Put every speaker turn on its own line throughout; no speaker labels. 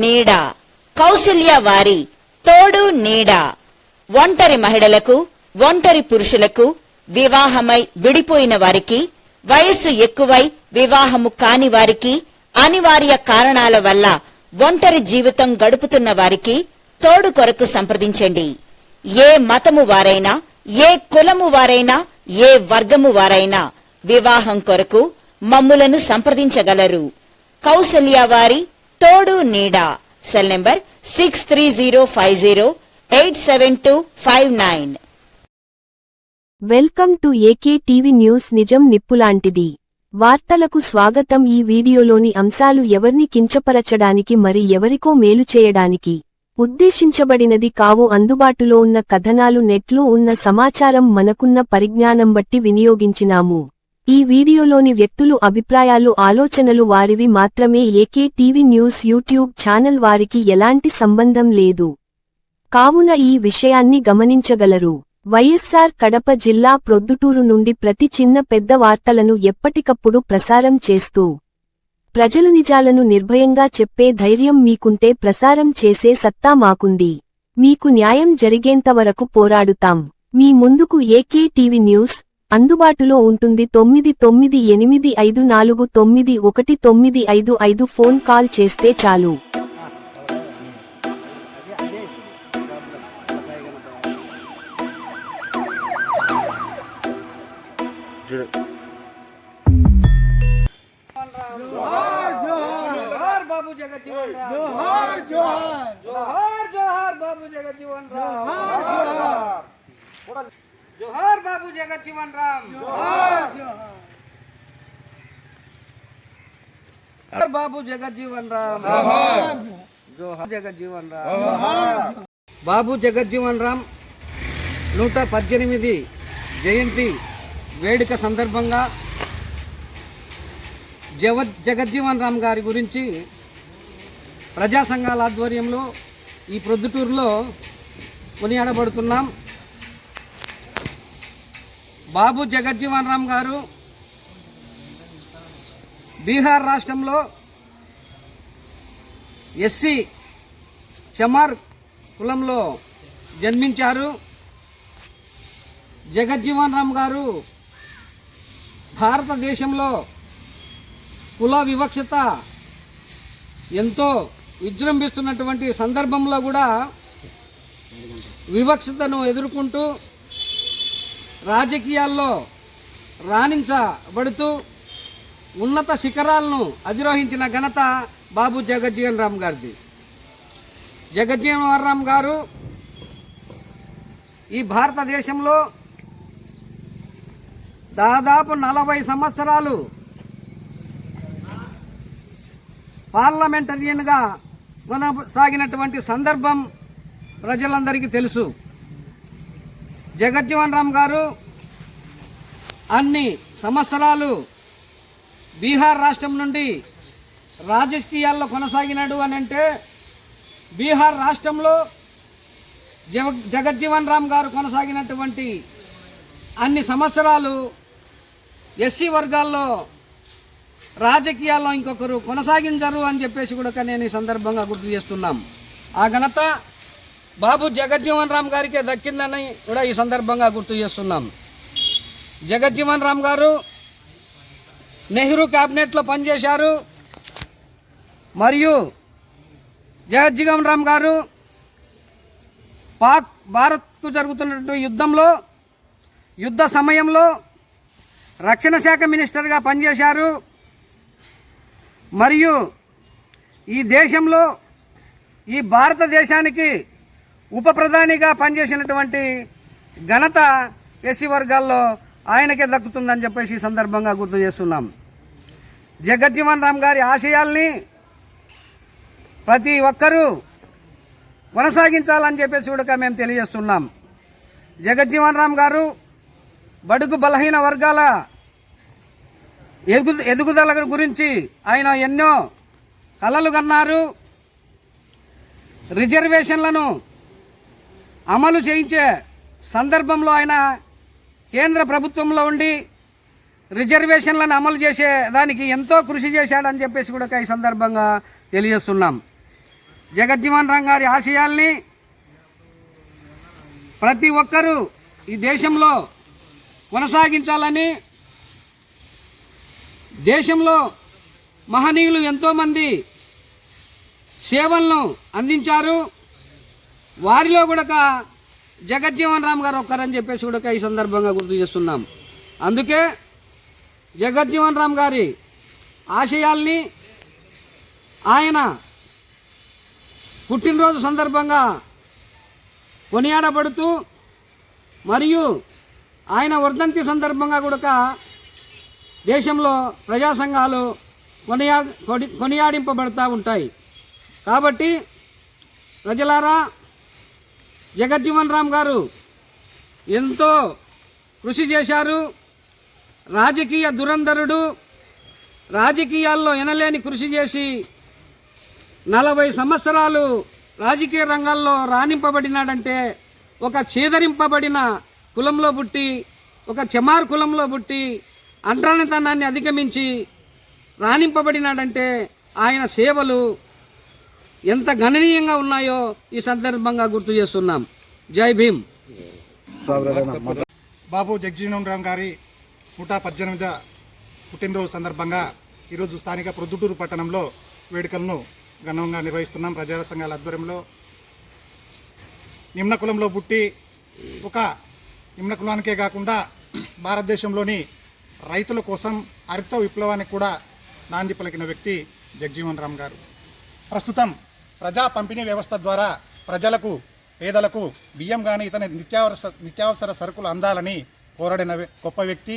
నీడ కౌసల్య వారి తోడు నీడ ఒంటరి మహిళలకు, ఒంటరి పురుషులకు, వివాహమై విడిపోయిన వారికి, వయస్సు ఎక్కువై వివాహము కాని వారికి, అనివార్య కారణాల వల్ల ఒంటరి జీవితం గడుపుతున్న వారికి తోడు కొరకు సంప్రదించండి. ఏ మతము వారైనా, ఏ కులము వారైనా, ఏ వర్గము వారైనా వివాహం కొరకు మమ్ములను సంప్రదించగలరు. కౌసల్య వారి తోడు నీడ. Cell number 6305087259.
Welcome to AK TV news. నిజం నిప్పులాంటిది. వార్తలకు స్వాగతం. ఈ వీడియోలోని అంశాలు ఎవర్ని కించపరచడానికి మరి ఎవరికో మేలు చేయడానికి ఉద్దేశించబడినది కావు. అందుబాటులో ఉన్న కథనాలు, నెట్లో ఉన్న సమాచారం, మనకున్న పరిజ్ఞానం బట్టి వినియోగించినాము. ఈ వీడియోలోని వ్యక్తులు అభిప్రాయాలు, ఆలోచనలు వారివి మాత్రమే. AK TV news YouTube channel వారికి ఎలాంటి సంబంధం లేదు కావున ఈ విషయాన్ని గమనించగలరు. వైఎస్సార్ కడప జిల్లా ప్రొద్దుటూరు నుండి ప్రతి చిన్న పెద్ద వార్తలను ఎప్పటికప్పుడు ప్రసారం చేస్తూ ప్రజలు నిజాలను నిర్భయంగా చెప్పే ధైర్యం మీకుంటే ప్రసారం చేసే సత్తా మాకుంది. మీకు న్యాయం జరిగేంతవరకు పోరాడుతాం. మీ ముందుకు ఏకే టీవీ న్యూస్ అందుబాటులో ఉంటుంది. 9985491955 ఫోన్ కాల్ చేస్తే చాలు.
जोहार बाबू जगजीवन राम, जोहार जोहार जोहार जोहार बाबू जगजीवन राम, जोहार बाबू जगजीवन राम, जोहार जोहार बाबू जगजीवन राम, जोहार जगजीवन राम. బాబు జగజ్జీవన్ రామ్ 118 జయంతి వేడుక సందర్భంగా జగజ్జీవన్ రామ్ గారి గురించి ప్రజా సంఘాల ఆధ్వర్యంలో ఈ ప్రొద్దుటూరులో కొనియాడబడుతున్నాం. బాబు జగజ్జీవన్ రామ్ గారు బీహార్ రాష్ట్రంలో ఎస్సీ చమార్ కులంలో జన్మించారు. జగజ్జీవన్ రామ్ గారు భారతదేశంలో కుల వివక్షత ఎంతో విజృంభిస్తున్నటువంటి సందర్భంలో కూడా వివక్షతను ఎదుర్కొంటూ రాజకీయాల్లో రాణించబడుతూ ఉన్నత శిఖరాలను అధిరోహించిన ఘనత బాబు జగజ్జీవన్ రామ్ గారిది. జగజ్జీవన్ రామ్ గారు ఈ భారతదేశంలో దాదాపు 40 సంవత్సరాలు పార్లమెంటరియన్గా కొనసాగినటువంటి సందర్భం ప్రజలందరికీ తెలుసు. జగజ్జీవన్ రామ్ గారు అన్ని సంవత్సరాలు బీహార్ రాష్ట్రం నుండి రాజకీయాల్లో కొనసాగినాడు అని అంటే బీహార్ రాష్ట్రంలో జగజ్జీవన్ రామ్ గారు కొనసాగినటువంటి అన్ని సంవత్సరాలు ఎస్సీ వర్గాల్లో రాజకీయాల్లో ఇంకొకరు కొనసాగించరు అని చెప్పేసి కూడా నేను ఈ సందర్భంగా గుర్తు చేస్తున్నాం. ఆ ఘనత బాబు జగజ్జీవన్ రామ్ గారికే దక్కిందని కూడా ఈ సందర్భంగా గుర్తు చేస్తున్నాం. జగజ్జీవన్ రామ్ గారు నెహ్రూ క్యాబినెట్లో పనిచేశారు. మరియు జగజ్జీవన్ రామ్ గారు పాక్ భారత్కు జరుగుతున్నటువంటి యుద్ధ సమయంలో రక్షణ శాఖ మినిస్టర్గా పనిచేశారు. మరియు ఈ దేశంలో ఈ భారతదేశానికి ఉప ప్రధానిగా పనిచేసినటువంటి ఘనత ఎస్సీ వర్గాల్లో ఆయనకే దక్కుతుందని చెప్పేసి ఈ సందర్భంగా గుర్తు చేస్తున్నాం. జగజ్జీవన్ రామ్ గారి ఆశయాల్ని ప్రతి ఒక్కరూ కొనసాగించాలని చెప్పేసి కూడా మేము తెలియజేస్తున్నాం. జగజ్జీవన్ రామ్ గారు బడుగు బలహీన వర్గాల ఎదుగుదల గురించి ఆయన ఎన్నో కలలు కన్నారు. రిజర్వేషన్లను అమలు చేయించే సందర్భంలో ఆయన కేంద్ర ప్రభుత్వంలో ఉండి రిజర్వేషన్లను అమలు చేసే దానికి ఎంతో కృషి చేశాడని చెప్పేసి కూడా ఈ సందర్భంగా తెలియజేస్తున్నాం. జగజ్జీవన్ రామ్ గారి ఆశయాల్ని ప్రతి ఒక్కరూ ఈ దేశంలో కొనసాగించాలని, దేశంలో మహనీయులు ఎంతోమంది సేవలను అందించారు. వారిలో కూడా జగజ్జీవన్ రామ్ గారు ఒక్కరని చెప్పేసి కూడా ఈ సందర్భంగా గుర్తు చేస్తున్నాం. అందుకే జగజ్జీవన్ రామ్ గారి ఆశయాల్ని ఆయన పుట్టినరోజు సందర్భంగా కొనియాడబడుతూ మరియు ఆయన వర్ధంతి సందర్భంగా కూడా దేశంలో ప్రజా సంఘాలు కొనియాడింపబడుతూ ఉంటాయి. కాబట్టి ప్రజలారా, జగజ్జీవన్ రామ్ గారు ఎంతో కృషి చేశారు. రాజకీయ దురంధరుడు, రాజకీయాల్లో ఎనలేని కృషి చేసి 40 సంవత్సరాలు రాజకీయ రంగాల్లో రాణింపబడినాడంటే ఒక చేదరింపబడిన కులంలో పుట్టి, ఒక చెమార్ కులంలో పుట్టి అంటరానితనాన్ని అధిగమించి రాణింపబడినాడంటే ఆయన సేవలు ఎంత గణనీయంగా ఉన్నాయో ఈ సందర్భంగా గుర్తు చేస్తున్నాం. జై భీమ్.
బాబు జగజ్జీవన్ రామ్ గారి 118వ పుట్టినరోజు సందర్భంగా ఈరోజు స్థానిక ప్రొద్దుటూరు పట్టణంలో వేడుకలను ఘనంగా నిర్వహిస్తున్నాం. ప్రజా సంఘాల ఆధ్వర్యంలో నిమ్న కులంలో పుట్టి ఒక నిమ్న కులానికే కాకుండా భారతదేశంలోని రైతుల కోసం హరిత విప్లవానికి కూడా నాంది పలికిన వ్యక్తి జగజ్జీవన్ రామ్ గారు. ప్రస్తుతం ప్రజా పంపిణీ వ్యవస్థ ద్వారా ప్రజలకు, పేదలకు బియ్యం కానీ ఇతర నిత్యావసర సరుకులు అందాలని పోరాడిన గొప్ప వ్యక్తి.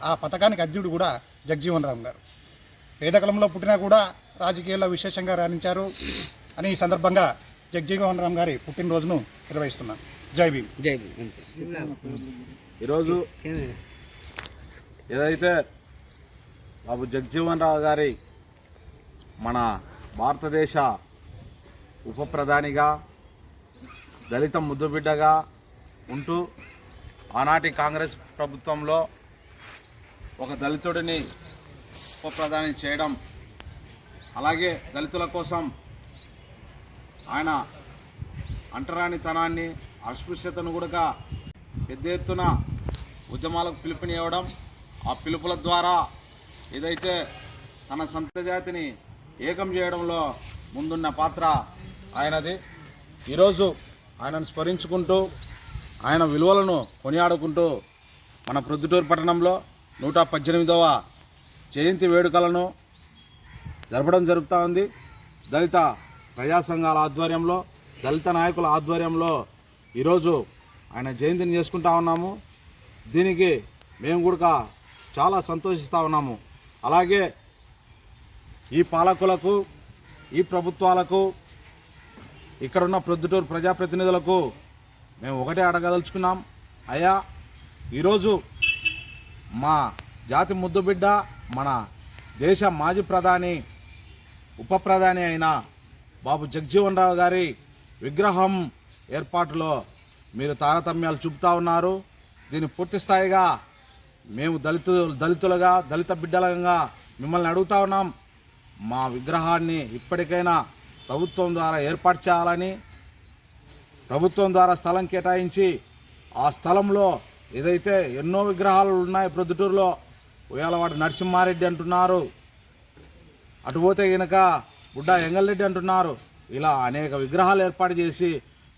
ఆ పథకానికి అధ్యక్షుడు కూడా జగజ్జీవన్ రామ్ గారు. పేదకులంలో పుట్టినా కూడా రాజకీయాల్లో విశేషంగా రాణించారు అని ఈ సందర్భంగా జగజ్జీవన్ రామ్ గారి పుట్టినరోజును నిర్వహిస్తున్నాం. జై భీమ్.
జై భీమ్.
ఈరోజు ఏదైతే బాబు జగజ్జీవన్ రామ్ గారి మన భారతదేశ ఉప ప్రధానిగా, దళిత ముద్దుబిడ్డగా ఉంటూ ఆనాటి కాంగ్రెస్ ప్రభుత్వంలో ఒక దళితుడిని ఉప ప్రధాని చేయడం, అలాగే దళితుల కోసం ఆయన అంటరానితనాన్ని, అస్పృశ్యతను కూడా పెద్ద ఎత్తున ఉద్యమాలకు పిలుపునివ్వడం, ఆ పిలుపుల ద్వారా ఏదైతే తన సంత జాతిని ఏకం చేయడంలో ముందున్న పాత్ర ఆయనది. ఈరోజు ఆయనను స్మరించుకుంటూ, ఆయన విలువలను కొనియాడుకుంటూ మన ప్రొద్దుటూరు పట్టణంలో 118వ జయంతి వేడుకలను జరపడం జరుగుతూ ఉంది. దళిత ప్రజా సంఘాల ఆధ్వర్యంలో, దళిత నాయకుల ఆధ్వర్యంలో ఈరోజు ఆయన జయంతిని చేసుకుంటా ఉన్నాము. దీనికి మేము కూడా చాలా సంతోషిస్తూ ఉన్నాము. అలాగే ఈ పాలకులకు, ఈ ప్రభుత్వాలకు, ఇక్కడున్న ప్రొద్దుటూరు ప్రజాప్రతినిధులకు మేము ఒకటే అడగదలుచుకున్నాం. అయ్యా, ఈరోజు మా జాతి ముద్దుబిడ్డ, మన దేశ మాజీ ప్రధాని, ఉప ప్రధాని అయిన బాబు జగజ్జీవన్ రామ్ గారి విగ్రహం ఏర్పాటులో మీరు తారతమ్యాలు చూపుతా ఉన్నారు. దీన్ని పూర్తి స్థాయిగా మేము దళితులుగా, దళిత బిడ్డలుగా మిమ్మల్ని అడుగుతా ఉన్నాం. మా విగ్రహాన్ని ఇప్పటికైనా ప్రభుత్వం ద్వారా ఏర్పాటు చేయాలని, ప్రభుత్వం ద్వారా స్థలం కేటాయించి ఆ స్థలంలో ఏదైతే ఎన్నో విగ్రహాలు ఉన్నాయి ప్రొద్దుటూరులో, ఉయ్యాలవాడ నరసింహారెడ్డి అంటున్నారు, అటుపోతే కనుక బుడ్డ ఎంగల్రెడ్డి అంటున్నారు, ఇలా అనేక విగ్రహాలు ఏర్పాటు చేసి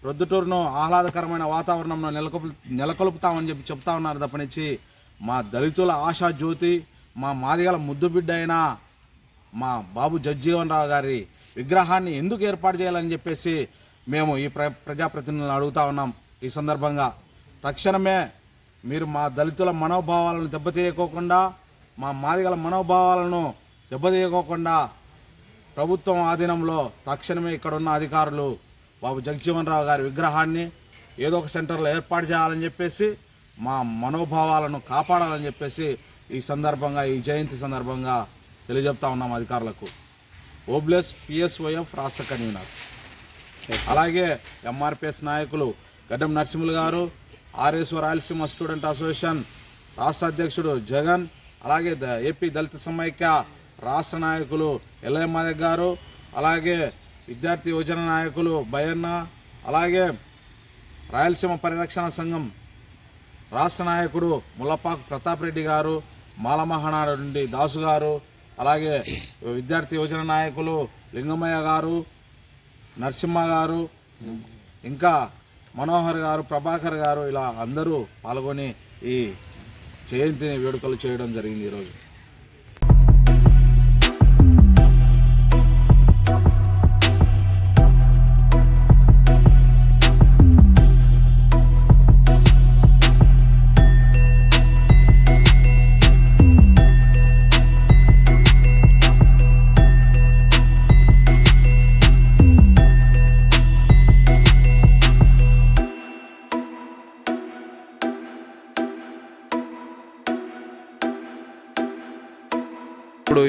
ప్రొద్దుటూరును ఆహ్లాదకరమైన వాతావరణంలో నెలకొల్పుతామని చెప్తా ఉన్నారు తప్పనిచ్చి మా దళితుల ఆశా జ్యోతి, మా మాదిగల ముద్దుబిడ్డ అయిన మా బాబు జగజ్జీవన్ రామ్ గారి విగ్రహాన్ని ఎందుకు ఏర్పాటు చేయాలని చెప్పేసి మేము ఈ ప్రజాప్రతినిధులను అడుగుతా ఉన్నాం. ఈ సందర్భంగా తక్షణమే మీరు మా దళితుల మనోభావాలను దెబ్బతీయకోకుండా, మా మాదిగల మనోభావాలను దెబ్బతీయకోకుండా ప్రభుత్వం ఆధీనంలో తక్షణమే ఇక్కడున్న అధికారులు బాబు జగజ్జీవన్ రామ్ గారి విగ్రహాన్ని ఏదో ఒక సెంటర్లో ఏర్పాటు చేయాలని చెప్పేసి, మా మనోభావాలను కాపాడాలని చెప్పేసి ఈ సందర్భంగా, ఈ జయంతి సందర్భంగా తెలియజెప్తా ఉన్నాం అధికారులకు. ఓబ్లెస్ పిఎస్ఓఎఫ్ రాష్ట్ర కన్వీనర్, అలాగే ఎంఆర్పిఎస్ నాయకులు గడ్డం నరసింహులు గారు, ఆర్ఎస్ఓ రాయలసీమ స్టూడెంట్ అసోసియేషన్ రాష్ట్ర అధ్యక్షుడు జగన్, అలాగే ఏపీ దళిత సమైక్య రాష్ట్ర నాయకులు ఎల్లయ్య మాదక్ గారు, అలాగే విద్యార్థి యువజన నాయకులు బయన్న, అలాగే రాయలసీమ పరిరక్షణ సంఘం రాష్ట్ర నాయకుడు ముల్లపాకు ప్రతాప్ రెడ్డి గారు, మాలమహానాడు నుండి దాసు గారు, అలాగే విద్యార్థి యువజన నాయకులు లింగమయ్య గారు, నరసింహ గారు, ఇంకా మనోహర్ గారు, ప్రభాకర్ గారు, ఇలా అందరూ పాల్గొని ఈ జయంతిని వేడుకలు చేయడం జరిగింది ఈరోజు.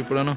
ఇప్పుడును